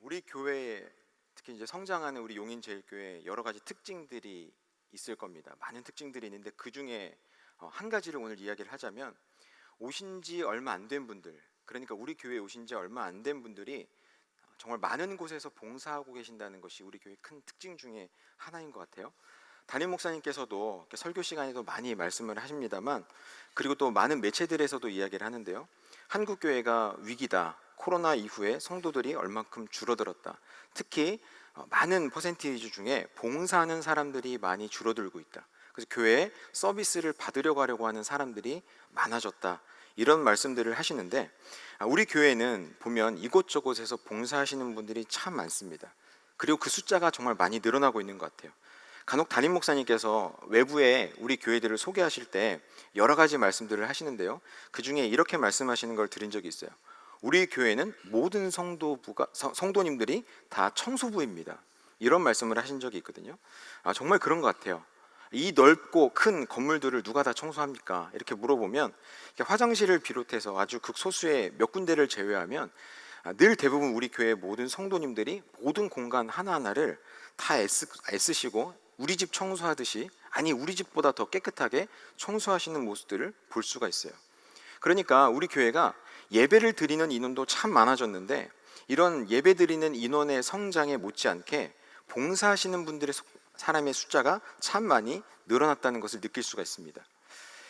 우리 교회에 특히 이제 성장하는 우리 용인제일교회 여러 가지 특징들이 있을 겁니다. 많은 특징들이 있는데 그 중에 한 가지를 오늘 이야기를 하자면, 오신 지 얼마 안 된 분들, 그러니까 우리 교회에 오신 지 얼마 안 된 분들이 정말 많은 곳에서 봉사하고 계신다는 것이 우리 교회의 큰 특징 중에 하나인 것 같아요. 담임 목사님께서도 설교 시간에도 많이 말씀을 하십니다만, 그리고 또 많은 매체들에서도 이야기를 하는데요, 한국 교회가 위기다, 코로나 이후에 성도들이 얼만큼 줄어들었다, 특히 많은 퍼센티지 중에 봉사하는 사람들이 많이 줄어들고 있다, 그래서 교회에 서비스를 받으려고 하려고 하는 사람들이 많아졌다, 이런 말씀들을 하시는데, 우리 교회는 보면 이곳저곳에서 봉사하시는 분들이 참 많습니다. 그리고 그 숫자가 정말 많이 늘어나고 있는 것 같아요. 간혹 담임 목사님께서 외부에 우리 교회들을 소개하실 때 여러 가지 말씀들을 하시는데요, 그 중에 이렇게 말씀하시는 걸 들은 적이 있어요. 우리 교회는 모든 성도님들이 다 청소부입니다, 이런 말씀을 하신 적이 있거든요. 정말 그런 것 같아요. 이 넓고 큰 건물들을 누가 다 청소합니까? 이렇게 물어보면 화장실을 비롯해서 아주 극소수의 몇 군데를 제외하면 늘 대부분 우리 교회 모든 성도님들이 모든 공간 하나하나를 다 애쓰시고 우리 집 청소하듯이, 아니 우리 집보다 더 깨끗하게 청소하시는 모습들을 볼 수가 있어요. 그러니까 우리 교회가 예배를 드리는 인원도 참 많아졌는데, 이런 예배 드리는 인원의 성장에 못지않게 봉사하시는 분들의 사람의 숫자가 참 많이 늘어났다는 것을 느낄 수가 있습니다.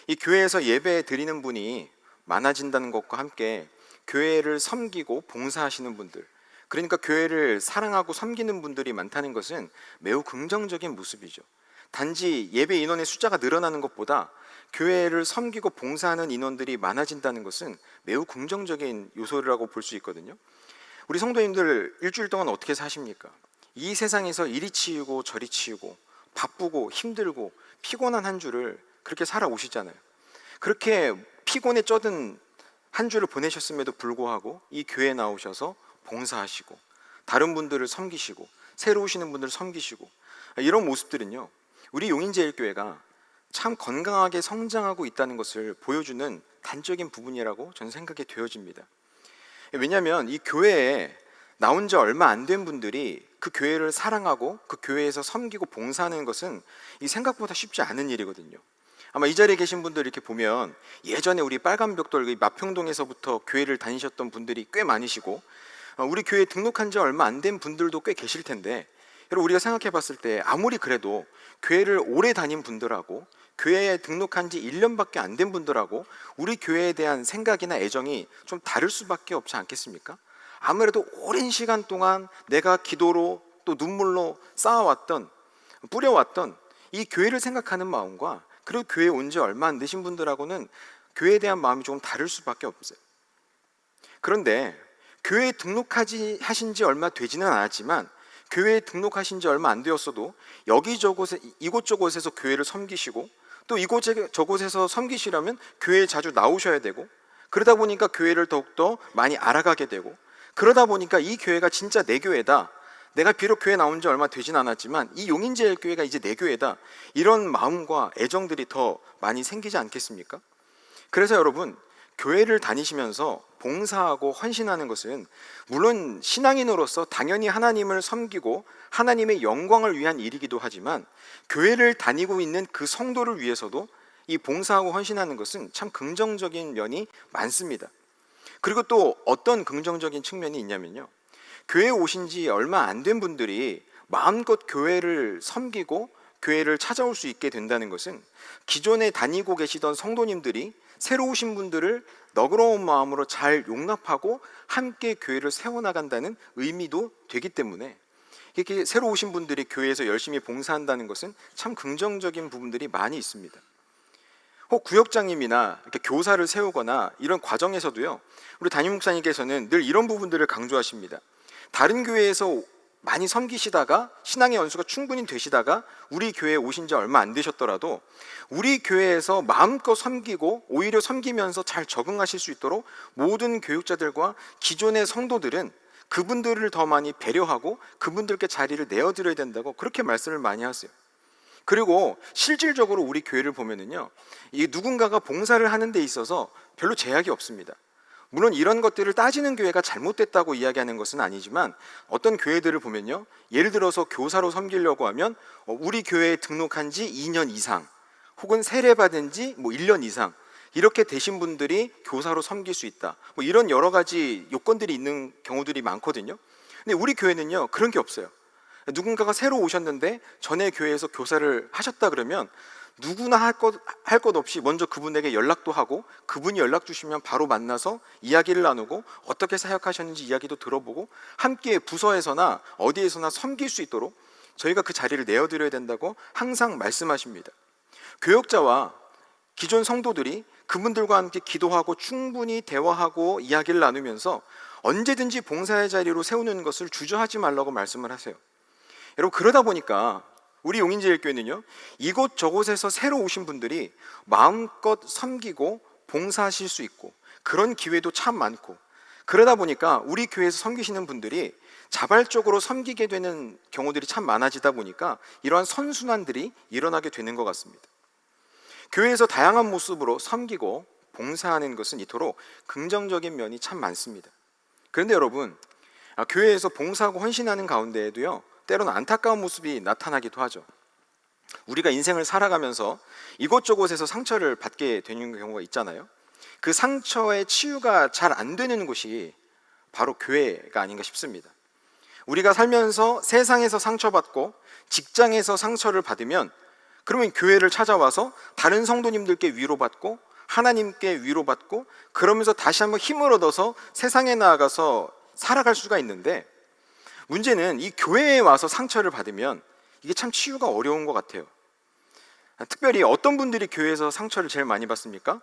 이 교회에서 예배 드리는 분이 많아진다는 것과 함께 교회를 섬기고 봉사하시는 분들, 그러니까 교회를 사랑하고 섬기는 분들이 많다는 것은 매우 긍정적인 모습이죠. 단지 예배 인원의 숫자가 늘어나는 것보다 교회를 섬기고 봉사하는 인원들이 많아진다는 것은 매우 긍정적인 요소라고 볼 수 있거든요. 우리 성도님들 일주일 동안 어떻게 사십니까? 이 세상에서 이리 치이고 저리 치이고 바쁘고 힘들고 피곤한 한 주를 그렇게 살아오시잖아요. 그렇게 피곤에 쩌든 한 주를 보내셨음에도 불구하고 이 교회에 나오셔서 봉사하시고 다른 분들을 섬기시고 새로 오시는 분들을 섬기시고, 이런 모습들은요, 우리 용인제일교회가 참 건강하게 성장하고 있다는 것을 보여주는 단적인 부분이라고 저는 생각이 되어집니다. 왜냐하면 이 교회에 나온 지 얼마 안 된 분들이 그 교회를 사랑하고 그 교회에서 섬기고 봉사하는 것은 이 생각보다 쉽지 않은 일이거든요. 아마 이 자리에 계신 분들 이렇게 보면 예전에 우리 빨간벽돌 마평동에서부터 교회를 다니셨던 분들이 꽤 많으시고, 우리 교회에 등록한 지 얼마 안 된 분들도 꽤 계실 텐데, 여러분 우리가 생각해 봤을 때 아무리 그래도 교회를 오래 다닌 분들하고 교회에 등록한 지 1년밖에 안 된 분들하고 우리 교회에 대한 생각이나 애정이 좀 다를 수밖에 없지 않겠습니까? 아무래도 오랜 시간 동안 내가 기도로 또 눈물로 쌓아왔던, 뿌려왔던 이 교회를 생각하는 마음과, 그리고 교회에 온 지 얼마 안 되신 분들하고는 교회에 대한 마음이 조금 다를 수밖에 없어요. 그런데 교회에 하신 지 얼마 되지는 않았지만, 교회에 등록하신 지 얼마 안 되었어도 이곳저곳에서 교회를 섬기시고, 또 이곳저곳에서 섬기시려면 교회에 자주 나오셔야 되고, 그러다 보니까 교회를 더욱더 많이 알아가게 되고, 그러다 보니까 이 교회가 진짜 내 교회다, 내가 비록 교회 나온 지 얼마 되진 않았지만 이 용인제일교회가 이제 내 교회다, 이런 마음과 애정들이 더 많이 생기지 않겠습니까? 그래서 여러분, 교회를 다니시면서 봉사하고 헌신하는 것은 물론 신앙인으로서 당연히 하나님을 섬기고 하나님의 영광을 위한 일이기도 하지만, 교회를 다니고 있는 그 성도를 위해서도 이 봉사하고 헌신하는 것은 참 긍정적인 면이 많습니다. 그리고 또 어떤 긍정적인 측면이 있냐면요, 교회에 오신 지 얼마 안 된 분들이 마음껏 교회를 섬기고 교회를 찾아올 수 있게 된다는 것은 기존에 다니고 계시던 성도님들이 새로 오신 분들을 너그러운 마음으로 잘 용납하고 함께 교회를 세워나간다는 의미도 되기 때문에, 이렇게 새로 오신 분들이 교회에서 열심히 봉사한다는 것은 참 긍정적인 부분들이 많이 있습니다. 혹 구역장님이나 이렇게 교사를 세우거나 이런 과정에서도요, 우리 담임 목사님께서는 늘 이런 부분들을 강조하십니다. 다른 교회에서 많이 섬기시다가 신앙의 연수가 충분히 되시다가 우리 교회에 오신 지 얼마 안 되셨더라도 우리 교회에서 마음껏 섬기고 오히려 섬기면서 잘 적응하실 수 있도록 모든 교육자들과 기존의 성도들은 그분들을 더 많이 배려하고 그분들께 자리를 내어드려야 된다고 그렇게 말씀을 많이 하세요. 그리고 실질적으로 우리 교회를 보면은요, 이 누군가가 봉사를 하는 데 있어서 별로 제약이 없습니다. 물론 이런 것들을 따지는 교회가 잘못됐다고 이야기하는 것은 아니지만 어떤 교회들을 보면요, 예를 들어서 교사로 섬기려고 하면 우리 교회에 등록한 지 2년 이상 혹은 세례받은 지 1년 이상 이렇게 되신 분들이 교사로 섬길 수 있다, 이런 여러 가지 요건들이 있는 경우들이 많거든요. 근데 우리 교회는요, 그런 게 없어요. 누군가가 새로 오셨는데 전에 교회에서 교사를 하셨다 그러면 누구나 할 것 없이 먼저 그분에게 연락도 하고, 그분이 연락 주시면 바로 만나서 이야기를 나누고 어떻게 사역하셨는지 이야기도 들어보고 함께 부서에서나 어디에서나 섬길 수 있도록 저희가 그 자리를 내어드려야 된다고 항상 말씀하십니다. 교역자와 기존 성도들이 그분들과 함께 기도하고 충분히 대화하고 이야기를 나누면서 언제든지 봉사의 자리로 세우는 것을 주저하지 말라고 말씀을 하세요. 여러분, 그러다 보니까 우리 용인제일교회는요, 이곳저곳에서 새로 오신 분들이 마음껏 섬기고 봉사하실 수 있고 그런 기회도 참 많고, 그러다 보니까 우리 교회에서 섬기시는 분들이 자발적으로 섬기게 되는 경우들이 참 많아지다 보니까 이러한 선순환들이 일어나게 되는 것 같습니다. 교회에서 다양한 모습으로 섬기고 봉사하는 것은 이토록 긍정적인 면이 참 많습니다. 그런데 여러분, 교회에서 봉사하고 헌신하는 가운데에도요, 때로는 안타까운 모습이 나타나기도 하죠. 우리가 인생을 살아가면서 이곳저곳에서 상처를 받게 되는 경우가 있잖아요. 그 상처의 치유가 잘 안 되는 곳이 바로 교회가 아닌가 싶습니다. 우리가 살면서 세상에서 상처받고 직장에서 상처를 받으면 그러면 교회를 찾아와서 다른 성도님들께 위로받고 하나님께 위로받고 그러면서 다시 한번 힘을 얻어서 세상에 나아가서 살아갈 수가 있는데, 문제는 이 교회에 와서 상처를 받으면 이게 참 치유가 어려운 것 같아요. 특별히 어떤 분들이 교회에서 상처를 제일 많이 받습니까?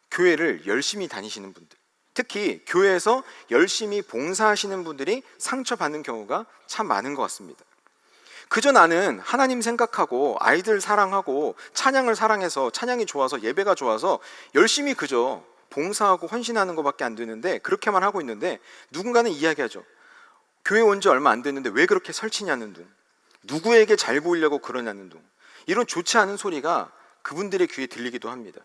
교회를 열심히 다니시는 분들, 특히 교회에서 열심히 봉사하시는 분들이 상처받는 경우가 참 많은 것 같습니다. 그저 나는 하나님 생각하고 아이들 사랑하고 찬양을 사랑해서 찬양이 좋아서 예배가 좋아서 열심히 그저 봉사하고 헌신하는 것밖에 안 되는데, 그렇게만 하고 있는데 누군가는 이야기하죠. 교회 온 지 얼마 안 됐는데 왜 그렇게 설치냐는 둥, 누구에게 잘 보이려고 그러냐는 둥, 이런 좋지 않은 소리가 그분들의 귀에 들리기도 합니다.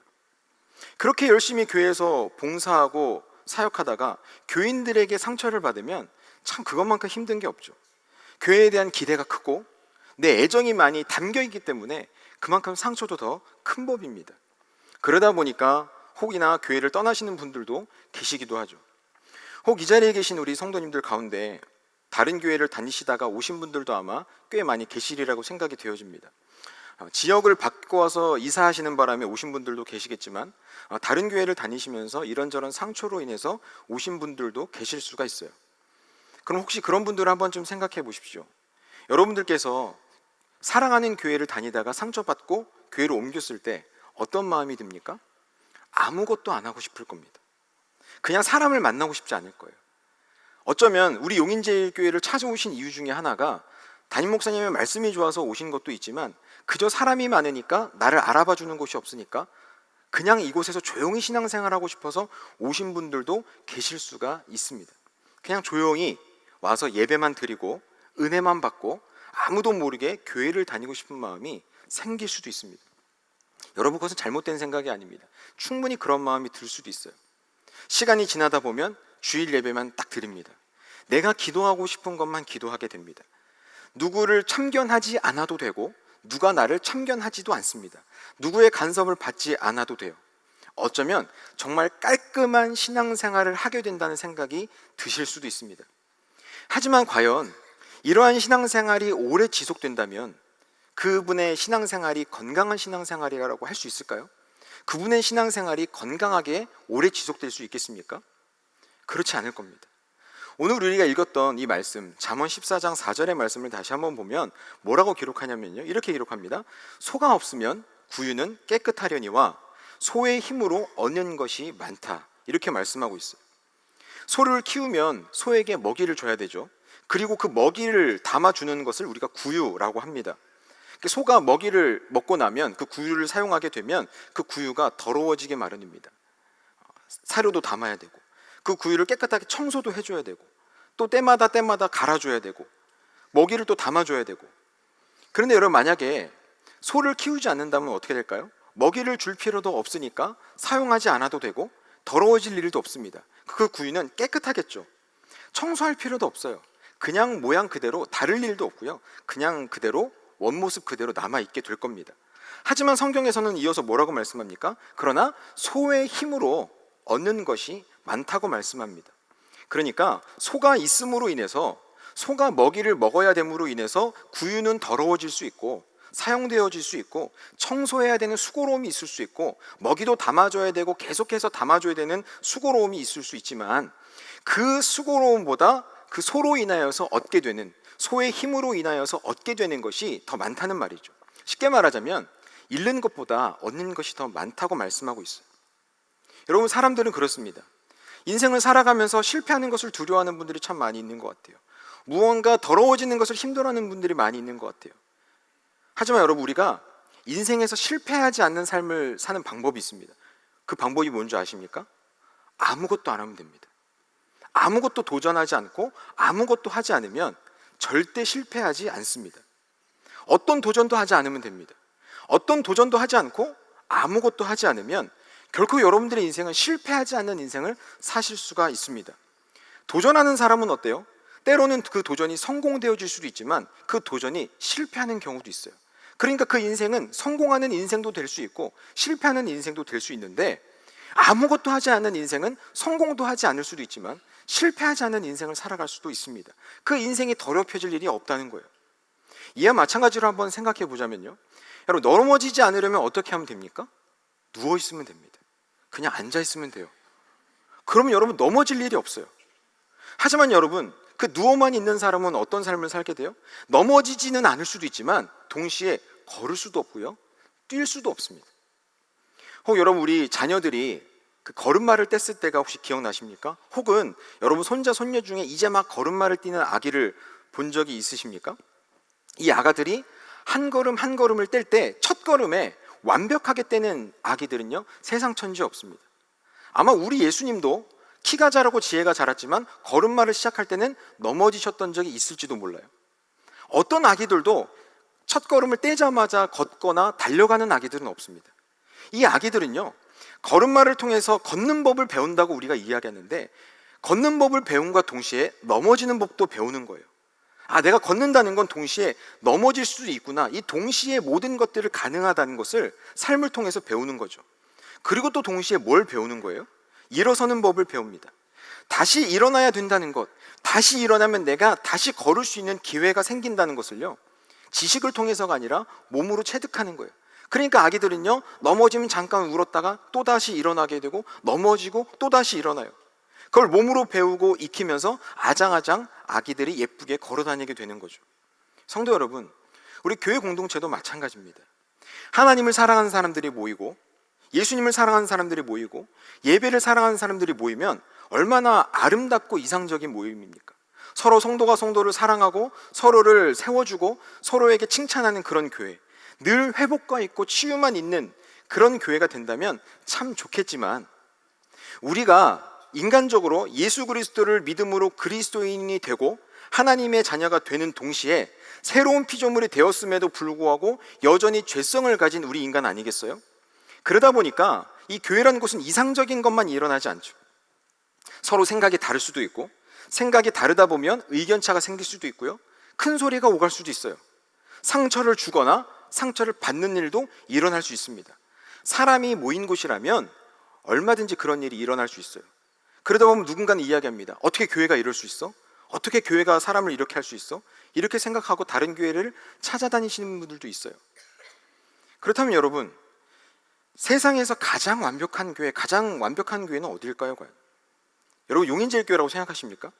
그렇게 열심히 교회에서 봉사하고 사역하다가 교인들에게 상처를 받으면 참 그것만큼 힘든 게 없죠. 교회에 대한 기대가 크고 내 애정이 많이 담겨있기 때문에 그만큼 상처도 더 큰 법입니다. 그러다 보니까 혹이나 교회를 떠나시는 분들도 계시기도 하죠. 혹 이 자리에 계신 우리 성도님들 가운데 다른 교회를 다니시다가 오신 분들도 아마 꽤 많이 계시리라고 생각이 되어집니다. 지역을 바꿔서 이사하시는 바람에 오신 분들도 계시겠지만 다른 교회를 다니시면서 이런저런 상처로 인해서 오신 분들도 계실 수가 있어요. 그럼 혹시 그런 분들을 한번 좀 생각해 보십시오. 여러분들께서 사랑하는 교회를 다니다가 상처받고 교회로 옮겼을 때 어떤 마음이 듭니까? 아무것도 안 하고 싶을 겁니다. 그냥 사람을 만나고 싶지 않을 거예요. 어쩌면 우리 용인제일교회를 찾아오신 이유 중에 하나가 담임 목사님의 말씀이 좋아서 오신 것도 있지만 그저 사람이 많으니까 나를 알아봐 주는 곳이 없으니까 그냥 이곳에서 조용히 신앙생활하고 싶어서 오신 분들도 계실 수가 있습니다. 그냥 조용히 와서 예배만 드리고 은혜만 받고 아무도 모르게 교회를 다니고 싶은 마음이 생길 수도 있습니다. 여러분, 그것은 잘못된 생각이 아닙니다. 충분히 그런 마음이 들 수도 있어요. 시간이 지나다 보면 주일 예배만 딱 드립니다. 내가 기도하고 싶은 것만 기도하게 됩니다. 누구를 참견하지 않아도 되고 누가 나를 참견하지도 않습니다. 누구의 간섭을 받지 않아도 돼요. 어쩌면 정말 깔끔한 신앙생활을 하게 된다는 생각이 드실 수도 있습니다. 하지만 과연 이러한 신앙생활이 오래 지속된다면 그분의 신앙생활이 건강한 신앙생활이라고 할 수 있을까요? 그분의 신앙생활이 건강하게 오래 지속될 수 있겠습니까? 그렇지 않을 겁니다. 오늘 우리가 읽었던 이 말씀, 잠언 14장 4절의 말씀을 다시 한번 보면 뭐라고 기록하냐면요, 이렇게 기록합니다. 소가 없으면 구유는 깨끗하려니와 소의 힘으로 얻는 것이 많다, 이렇게 말씀하고 있어요. 소를 키우면 소에게 먹이를 줘야 되죠. 그리고 그 먹이를 담아주는 것을 우리가 구유라고 합니다. 소가 먹이를 먹고 나면 그 구유를 사용하게 되면 그 구유가 더러워지게 마련입니다. 사료도 담아야 되고 그 구유를 깨끗하게 청소도 해줘야 되고 또 때마다 갈아줘야 되고 먹이를 또 담아줘야 되고. 그런데 여러분, 만약에 소를 키우지 않는다면 어떻게 될까요? 먹이를 줄 필요도 없으니까 사용하지 않아도 되고 더러워질 일도 없습니다. 그 구유는 깨끗하겠죠. 청소할 필요도 없어요. 그냥 모양 그대로 다를 일도 없고요. 그냥 그대로 원모습 그대로 남아있게 될 겁니다. 하지만 성경에서는 이어서 뭐라고 말씀합니까? 그러나 소의 힘으로 얻는 것이 많다고 말씀합니다. 그러니까 소가 있음으로 인해서, 소가 먹이를 먹어야 됨으로 인해서 구유는 더러워질 수 있고 사용되어질 수 있고 청소해야 되는 수고로움이 있을 수 있고 먹이도 담아줘야 되고 계속해서 담아줘야 되는 수고로움이 있을 수 있지만, 그 수고로움보다 그 소로 인하여서 얻게 되는, 소의 힘으로 인하여서 얻게 되는 것이 더 많다는 말이죠. 쉽게 말하자면 잃는 것보다 얻는 것이 더 많다고 말씀하고 있어요. 여러분, 사람들은 그렇습니다. 인생을 살아가면서 실패하는 것을 두려워하는 분들이 참 많이 있는 것 같아요. 무언가 더러워지는 것을 힘들어하는 분들이 많이 있는 것 같아요. 하지만 여러분, 우리가 인생에서 실패하지 않는 삶을 사는 방법이 있습니다. 그 방법이 뭔지 아십니까? 아무것도 안 하면 됩니다. 아무것도 도전하지 않고 아무것도 하지 않으면 절대 실패하지 않습니다. 어떤 도전도 하지 않으면 됩니다. 어떤 도전도 하지 않고 아무것도 하지 않으면 결코 여러분들의 인생은 실패하지 않는 인생을 사실 수가 있습니다. 도전하는 사람은 어때요? 때로는 그 도전이 성공되어질 수도 있지만 그 도전이 실패하는 경우도 있어요. 그러니까 그 인생은 성공하는 인생도 될 수 있고 실패하는 인생도 될 수 있는데, 아무것도 하지 않는 인생은 성공도 하지 않을 수도 있지만 실패하지 않는 인생을 살아갈 수도 있습니다. 그 인생이 더럽혀질 일이 없다는 거예요. 이와 마찬가지로 한번 생각해 보자면요, 여러분, 넘어지지 않으려면 어떻게 하면 됩니까? 누워 있으면 됩니다. 그냥 앉아 있으면 돼요. 그러면 여러분 넘어질 일이 없어요. 하지만 여러분, 그 누워만 있는 사람은 어떤 삶을 살게 돼요? 넘어지지는 않을 수도 있지만 동시에 걸을 수도 없고요, 뛸 수도 없습니다. 혹 여러분, 우리 자녀들이 그 걸음마를 뗐을 때가 혹시 기억나십니까? 혹은 여러분 손자 손녀 중에 이제 막 걸음마를 뛰는 아기를 본 적이 있으십니까? 이 아가들이 한 걸음 한 걸음을 뗄 때 첫 걸음에 완벽하게 떼는 아기들은요, 세상 천지 없습니다. 아마 우리 예수님도 키가 자라고 지혜가 자랐지만 걸음마를 시작할 때는 넘어지셨던 적이 있을지도 몰라요. 어떤 아기들도 첫 걸음을 떼자마자 걷거나 달려가는 아기들은 없습니다. 이 아기들은요, 걸음마를 통해서 걷는 법을 배운다고 우리가 이야기하는데, 걷는 법을 배움과 동시에 넘어지는 법도 배우는 거예요. 아, 내가 걷는다는 건 동시에 넘어질 수도 있구나, 이 동시에 모든 것들을 가능하다는 것을 삶을 통해서 배우는 거죠. 그리고 또 동시에 뭘 배우는 거예요? 일어서는 법을 배웁니다. 다시 일어나야 된다는 것, 다시 일어나면 내가 다시 걸을 수 있는 기회가 생긴다는 것을요, 지식을 통해서가 아니라 몸으로 체득하는 거예요. 그러니까 아기들은요, 넘어지면 잠깐 울었다가 또다시 일어나게 되고 넘어지고 또다시 일어나요. 그걸 몸으로 배우고 익히면서 아장아장 아기들이 예쁘게 걸어다니게 되는 거죠. 성도 여러분, 우리 교회 공동체도 마찬가지입니다. 하나님을 사랑하는 사람들이 모이고 예수님을 사랑하는 사람들이 모이고 예배를 사랑하는 사람들이 모이면 얼마나 아름답고 이상적인 모임입니까? 서로 성도가 성도를 사랑하고 서로를 세워주고 서로에게 칭찬하는 그런 교회, 늘 회복과 있고 치유만 있는 그런 교회가 된다면 참 좋겠지만, 우리가 인간적으로 예수 그리스도를 믿음으로 그리스도인이 되고 하나님의 자녀가 되는 동시에 새로운 피조물이 되었음에도 불구하고 여전히 죄성을 가진 우리 인간 아니겠어요? 그러다 보니까 이 교회라는 곳은 이상적인 것만 일어나지 않죠. 서로 생각이 다를 수도 있고, 생각이 다르다 보면 의견차가 생길 수도 있고요, 큰 소리가 오갈 수도 있어요. 상처를 주거나 상처를 받는 일도 일어날 수 있습니다. 사람이 모인 곳이라면 얼마든지 그런 일이 일어날 수 있어요. 그러다 보면 누군가는 이야기합니다. 어떻게 교회가 이럴 수 있어? 어떻게 교회가 사람을 이렇게 할 수 있어? 이렇게 생각하고 다른 교회를 찾아다니시는 분들도 있어요. 그렇다면 여러분, 세상에서 가장 완벽한 교회, 가장 완벽한 교회는 어디일까요, 과연? 여러분, 용인제일교회라고 생각하십니까?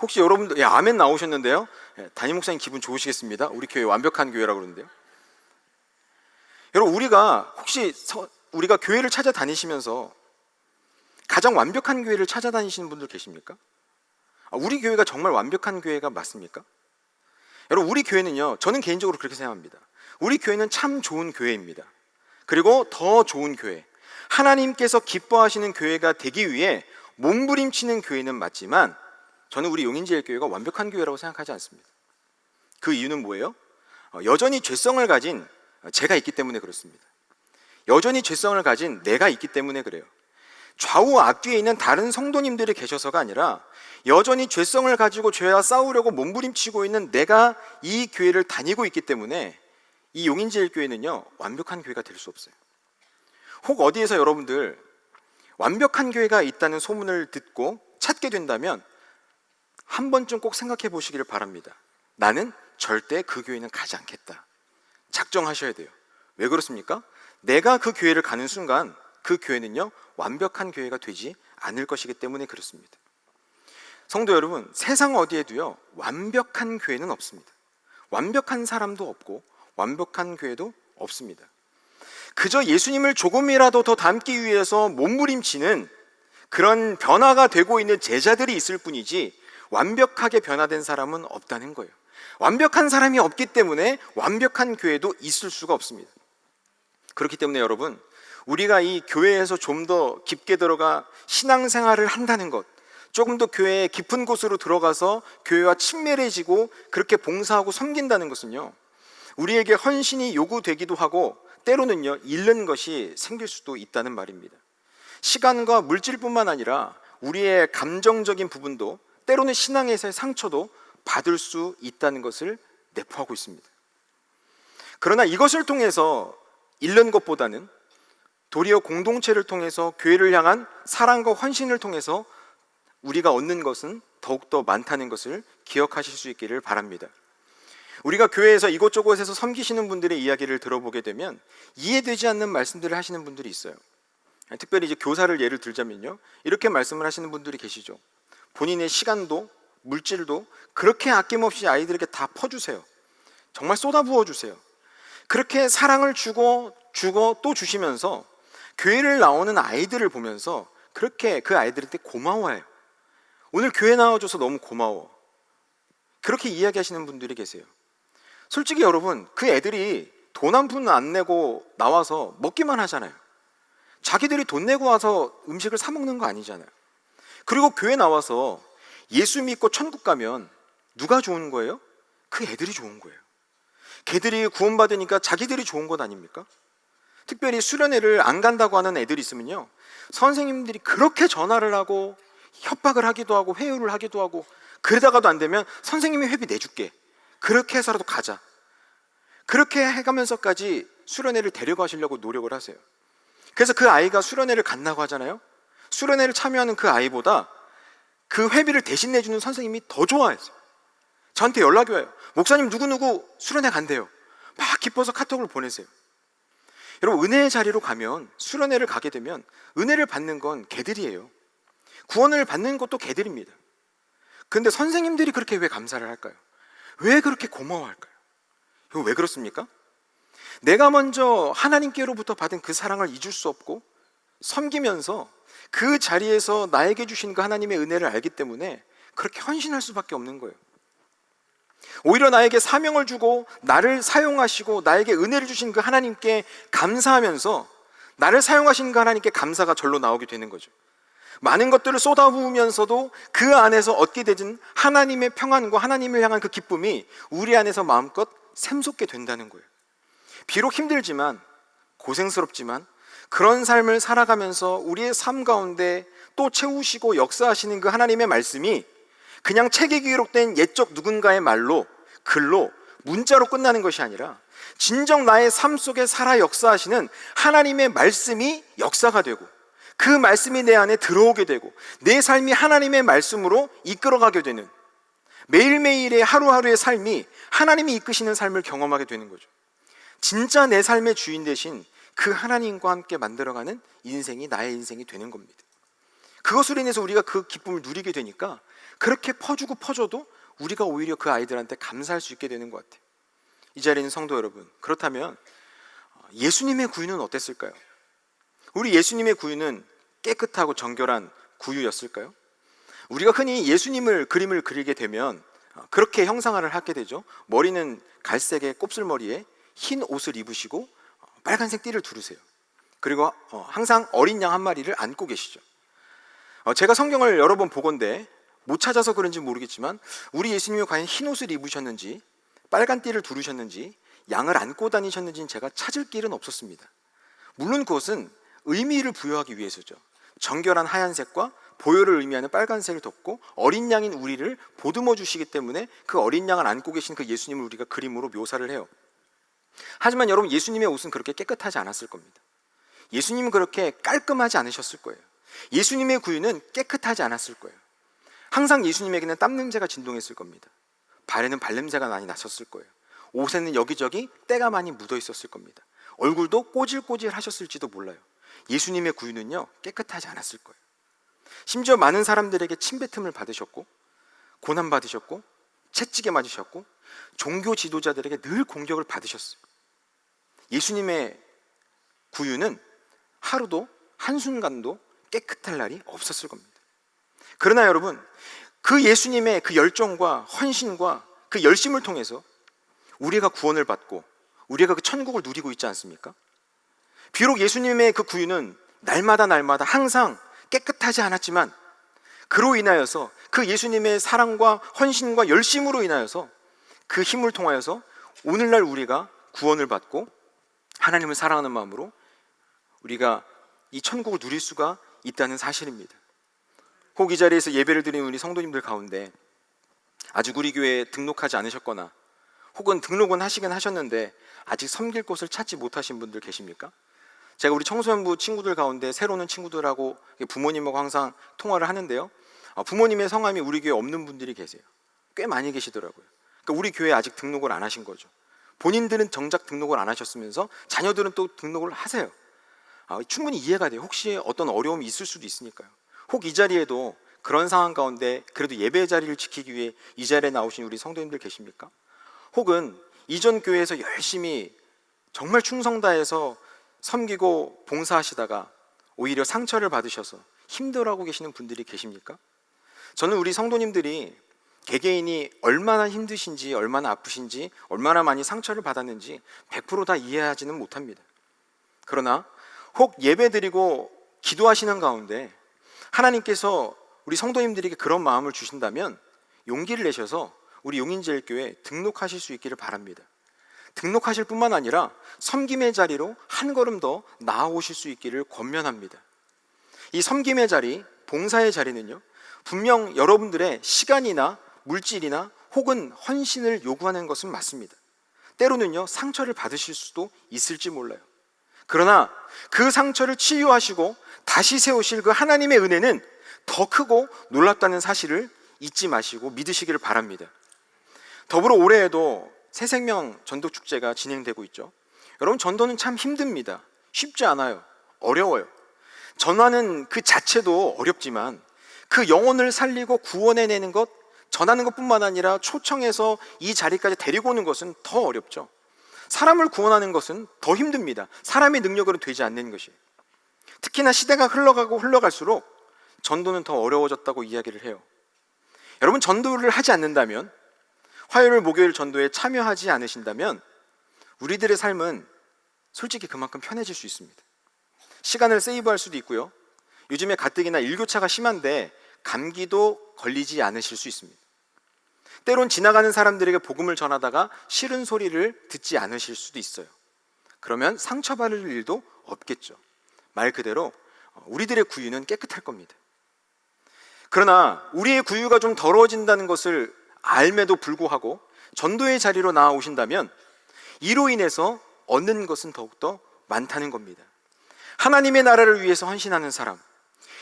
혹시 여러분들, 아멘 나오셨는데요, 담임 목사님 기분 좋으시겠습니다. 우리 교회 완벽한 교회라고 그러는데요. 여러분, 우리가 교회를 찾아다니시면서 가장 완벽한 교회를 찾아다니시는 분들 계십니까? 우리 교회가 정말 완벽한 교회가 맞습니까? 여러분, 우리 교회는요, 저는 개인적으로 그렇게 생각합니다. 우리 교회는 참 좋은 교회입니다. 그리고 더 좋은 교회, 하나님께서 기뻐하시는 교회가 되기 위해 몸부림치는 교회는 맞지만 저는 우리 용인제일교회가 완벽한 교회라고 생각하지 않습니다. 그 이유는 뭐예요? 여전히 죄성을 가진 제가 있기 때문에 그렇습니다. 여전히 죄성을 가진 내가 있기 때문에 그래요. 좌우 앞뒤에 있는 다른 성도님들이 계셔서가 아니라 여전히 죄성을 가지고 죄와 싸우려고 몸부림치고 있는 내가 이 교회를 다니고 있기 때문에 이 용인제일교회는요 완벽한 교회가 될 수 없어요. 혹 어디에서 여러분들 완벽한 교회가 있다는 소문을 듣고 찾게 된다면 한 번쯤 꼭 생각해 보시기를 바랍니다. 나는 절대 그 교회는 가지 않겠다. 작정하셔야 돼요. 왜 그렇습니까? 내가 그 교회를 가는 순간 그 교회는요 완벽한 교회가 되지 않을 것이기 때문에 그렇습니다. 성도 여러분, 세상 어디에도요 완벽한 교회는 없습니다. 완벽한 사람도 없고 완벽한 교회도 없습니다. 그저 예수님을 조금이라도 더 닮기 위해서 몸부림치는 그런 변화가 되고 있는 제자들이 있을 뿐이지 완벽하게 변화된 사람은 없다는 거예요. 완벽한 사람이 없기 때문에 완벽한 교회도 있을 수가 없습니다. 그렇기 때문에 여러분, 우리가 이 교회에서 좀 더 깊게 들어가 신앙생활을 한다는 것, 조금 더 교회의 깊은 곳으로 들어가서 교회와 친밀해지고 그렇게 봉사하고 섬긴다는 것은요 우리에게 헌신이 요구되기도 하고 때로는요 잃는 것이 생길 수도 있다는 말입니다. 시간과 물질뿐만 아니라 우리의 감정적인 부분도 때로는 신앙에서의 상처도 받을 수 있다는 것을 내포하고 있습니다. 그러나 이것을 통해서 잃는 것보다는 도리어 공동체를 통해서 교회를 향한 사랑과 헌신을 통해서 우리가 얻는 것은 더욱더 많다는 것을 기억하실 수 있기를 바랍니다. 우리가 교회에서 이곳저곳에서 섬기시는 분들의 이야기를 들어보게 되면 이해되지 않는 말씀들을 하시는 분들이 있어요. 특별히 이제 교사를 예를 들자면요 이렇게 말씀을 하시는 분들이 계시죠. 본인의 시간도 물질도 그렇게 아낌없이 아이들에게 다 퍼주세요. 정말 쏟아부어 주세요. 그렇게 사랑을 주고 또 주시면서 교회를 나오는 아이들을 보면서 그렇게 그 아이들한테 고마워해요. 오늘 교회 나와줘서 너무 고마워. 그렇게 이야기하시는 분들이 계세요. 솔직히 여러분, 그 애들이 돈 한 푼 안 내고 나와서 먹기만 하잖아요. 자기들이 돈 내고 와서 음식을 사 먹는 거 아니잖아요. 그리고 교회 나와서 예수 믿고 천국 가면 누가 좋은 거예요? 그 애들이 좋은 거예요. 걔들이 구원받으니까 자기들이 좋은 것 아닙니까? 특별히 수련회를 안 간다고 하는 애들이 있으면요 선생님들이 그렇게 전화를 하고 협박을 하기도 하고 회유를 하기도 하고 그러다가도 안 되면 선생님이 회비 내줄게, 그렇게 해서라도 가자, 그렇게 해가면서까지 수련회를 데려가시려고 노력을 하세요. 그래서 그 아이가 수련회를 간다고 하잖아요. 수련회를 참여하는 그 아이보다 그 회비를 대신 내주는 선생님이 더 좋아했어요. 저한테 연락이 와요. 목사님 누구누구 수련회 간대요. 막 기뻐서 카톡을 보내세요. 여러분, 은혜의 자리로 가면, 수련회를 가게 되면 은혜를 받는 건 걔들이에요. 구원을 받는 것도 걔들입니다. 그런데 선생님들이 그렇게 왜 감사를 할까요? 왜 그렇게 고마워할까요? 이거 왜 그렇습니까? 내가 먼저 하나님께로부터 받은 그 사랑을 잊을 수 없고 섬기면서 그 자리에서 나에게 주신 그 하나님의 은혜를 알기 때문에 그렇게 헌신할 수밖에 없는 거예요. 오히려 나에게 사명을 주고 나를 사용하시고 나에게 은혜를 주신 그 하나님께 감사하면서 나를 사용하신 그 하나님께 감사가 절로 나오게 되는 거죠. 많은 것들을 쏟아부으면서도 그 안에서 얻게 되는 하나님의 평안과 하나님을 향한 그 기쁨이 우리 안에서 마음껏 샘솟게 된다는 거예요. 비록 힘들지만, 고생스럽지만 그런 삶을 살아가면서 우리의 삶 가운데 또 채우시고 역사하시는 그 하나님의 말씀이 그냥 책에 기록된 옛적 누군가의 말로, 글로, 문자로 끝나는 것이 아니라 진정 나의 삶 속에 살아 역사하시는 하나님의 말씀이 역사가 되고 그 말씀이 내 안에 들어오게 되고 내 삶이 하나님의 말씀으로 이끌어가게 되는, 매일매일의 하루하루의 삶이 하나님이 이끄시는 삶을 경험하게 되는 거죠. 진짜 내 삶의 주인 되신 그 하나님과 함께 만들어가는 인생이 나의 인생이 되는 겁니다. 그것으로 인해서 우리가 그 기쁨을 누리게 되니까 그렇게 퍼주고 퍼줘도 우리가 오히려 그 아이들한테 감사할 수 있게 되는 것 같아요. 이 자리에 있는 성도 여러분, 그렇다면 예수님의 구유는 어땠을까요? 우리 예수님의 구유는 깨끗하고 정결한 구유였을까요? 우리가 흔히 예수님을 그림을 그리게 되면 그렇게 형상화를 하게 되죠. 머리는 갈색의 곱슬머리에 흰 옷을 입으시고 빨간색 띠를 두르세요. 그리고 항상 어린 양 한 마리를 안고 계시죠. 제가 성경을 여러 번 보건대 못 찾아서 그런지 모르겠지만 우리 예수님이 과연 흰 옷을 입으셨는지 빨간 띠를 두르셨는지 양을 안고 다니셨는지는 제가 찾을 길은 없었습니다. 물론 그것은 의미를 부여하기 위해서죠. 정결한 하얀색과 보혈을 의미하는 빨간색을 덮고 어린 양인 우리를 보듬어 주시기 때문에 그 어린 양을 안고 계신 그 예수님을 우리가 그림으로 묘사를 해요. 하지만 여러분, 예수님의 옷은 그렇게 깨끗하지 않았을 겁니다. 예수님은 그렇게 깔끔하지 않으셨을 거예요. 예수님의 구유는 깨끗하지 않았을 거예요. 항상 예수님에게는 땀 냄새가 진동했을 겁니다. 발에는 발냄새가 많이 났었을 거예요. 옷에는 여기저기 때가 많이 묻어 있었을 겁니다. 얼굴도 꼬질꼬질 하셨을지도 몰라요. 예수님의 구유는요, 깨끗하지 않았을 거예요. 심지어 많은 사람들에게 침뱉음을 받으셨고, 고난받으셨고, 채찍에 맞으셨고, 종교 지도자들에게 늘 공격을 받으셨어요. 예수님의 구유는 하루도 한순간도 깨끗할 날이 없었을 겁니다. 그러나 여러분, 그 예수님의 그 열정과 헌신과 그 열심을 통해서 우리가 구원을 받고 우리가 그 천국을 누리고 있지 않습니까? 비록 예수님의 그 구유는 날마다 항상 깨끗하지 않았지만, 그로 인하여서 그 예수님의 사랑과 헌신과 열심으로 인하여서 그 힘을 통하여서 오늘날 우리가 구원을 받고 하나님을 사랑하는 마음으로 우리가 이 천국을 누릴 수가 있다는 사실입니다. 혹 이 자리에서 예배를 드리는 우리 성도님들 가운데 아직 우리 교회에 등록하지 않으셨거나 혹은 등록은 하시긴 하셨는데 아직 섬길 곳을 찾지 못하신 분들 계십니까? 제가 우리 청소년부 친구들 가운데 새로 오는 친구들하고 부모님하고 항상 통화를 하는데요, 부모님의 성함이 우리 교회에 없는 분들이 계세요. 꽤 많이 계시더라고요. 그러니까 우리 교회에 아직 등록을 안 하신 거죠. 본인들은 정작 등록을 안 하셨으면서 자녀들은 또 등록을 하세요. 충분히 이해가 돼요. 혹시 어떤 어려움이 있을 수도 있으니까요. 혹 이 자리에도 그런 상황 가운데 그래도 예배 자리를 지키기 위해 이 자리에 나오신 우리 성도님들 계십니까? 혹은 이전 교회에서 열심히 정말 충성 다해서 섬기고 봉사하시다가 오히려 상처를 받으셔서 힘들어하고 계시는 분들이 계십니까? 저는 우리 성도님들이 개개인이 얼마나 힘드신지, 얼마나 아프신지, 얼마나 많이 상처를 받았는지 100% 다 이해하지는 못합니다. 그러나 혹 예배드리고 기도하시는 가운데 하나님께서 우리 성도님들에게 그런 마음을 주신다면 용기를 내셔서 우리 용인제일교회 등록하실 수 있기를 바랍니다. 등록하실 뿐만 아니라 섬김의 자리로 한 걸음 더 나아오실 수 있기를 권면합니다. 이 섬김의 자리, 봉사의 자리는요, 분명 여러분들의 시간이나 물질이나 혹은 헌신을 요구하는 것은 맞습니다. 때로는요, 상처를 받으실 수도 있을지 몰라요. 그러나 그 상처를 치유하시고 다시 세우실 그 하나님의 은혜는 더 크고 놀랍다는 사실을 잊지 마시고 믿으시기를 바랍니다. 더불어 올해에도 새생명 전도축제가 진행되고 있죠. 여러분, 전도는 참 힘듭니다. 쉽지 않아요. 어려워요. 전하는 그 자체도 어렵지만 그 영혼을 살리고 구원해내는 것, 전하는 것뿐만 아니라 초청해서 이 자리까지 데리고 오는 것은 더 어렵죠. 사람을 구원하는 것은 더 힘듭니다. 사람의 능력으로는 되지 않는 것이. 특히나 시대가 흘러갈수록 전도는 더 어려워졌다고 이야기를 해요. 여러분, 전도를 하지 않는다면, 화요일 목요일 전도에 참여하지 않으신다면 우리들의 삶은 솔직히 그만큼 편해질 수 있습니다. 시간을 세이브할 수도 있고요, 요즘에 가뜩이나 일교차가 심한데 감기도 걸리지 않으실 수 있습니다. 때론 지나가는 사람들에게 복음을 전하다가 싫은 소리를 듣지 않으실 수도 있어요. 그러면 상처받을 일도 없겠죠. 말 그대로 우리들의 구유는 깨끗할 겁니다. 그러나 우리의 구유가 좀 더러워진다는 것을 알매도 불구하고 전도의 자리로 나아오신다면 이로 인해서 얻는 것은 더욱더 많다는 겁니다. 하나님의 나라를 위해서 헌신하는 사람,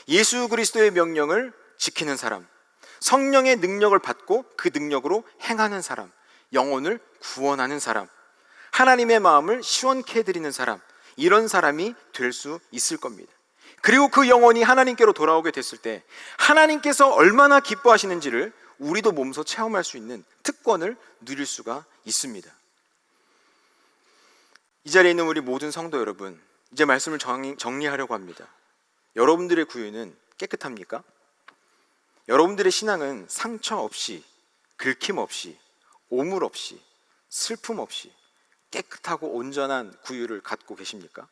예수 그리스도의 명령을 지키는 사람, 성령의 능력을 받고 그 능력으로 행하는 사람, 영혼을 구원하는 사람, 하나님의 마음을 시원케 해드리는 사람, 이런 사람이 될 수 있을 겁니다. 그리고 그 영혼이 하나님께로 돌아오게 됐을 때 하나님께서 얼마나 기뻐하시는지를 우리도 몸소 체험할 수 있는 특권을 누릴 수가 있습니다. 이 자리에 있는 우리 모든 성도 여러분, 이제 말씀을 정리하려고 합니다. 여러분들의 구유는 깨끗합니까? 여러분들의 신앙은 상처 없이, 긁힘 없이, 오물 없이, 슬픔 없이 깨끗하고 온전한 구유를 갖고 계십니까?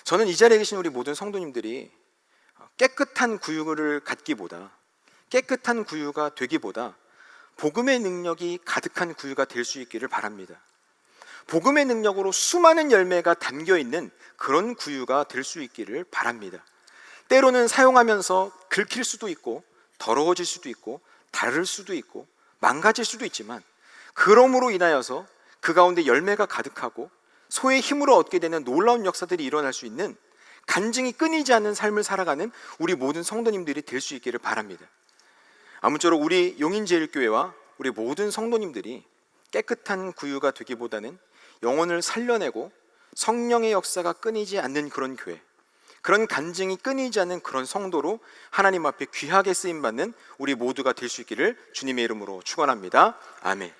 저는 이 자리에 계신 우리 모든 성도님들이 깨끗한 구유를 갖기보다, 깨끗한 구유가 되기보다 복음의 능력이 가득한 구유가 될 수 있기를 바랍니다. 복음의 능력으로 수많은 열매가 담겨있는 그런 구유가 될 수 있기를 바랍니다. 때로는 사용하면서 긁힐 수도 있고 더러워질 수도 있고 다를 수도 있고 망가질 수도 있지만, 그러므로 인하여서 그 가운데 열매가 가득하고 소의 힘으로 얻게 되는 놀라운 역사들이 일어날 수 있는 간증이 끊이지 않는 삶을 살아가는 우리 모든 성도님들이 될 수 있기를 바랍니다. 아무쪼록 우리 용인제일교회와 우리 모든 성도님들이 깨끗한 구유가 되기보다는 영혼을 살려내고 성령의 역사가 끊이지 않는 그런 교회, 그런 간증이 끊이지 않는 그런 성도로 하나님 앞에 귀하게 쓰임받는 우리 모두가 될 수 있기를 주님의 이름으로 축원합니다. 아멘.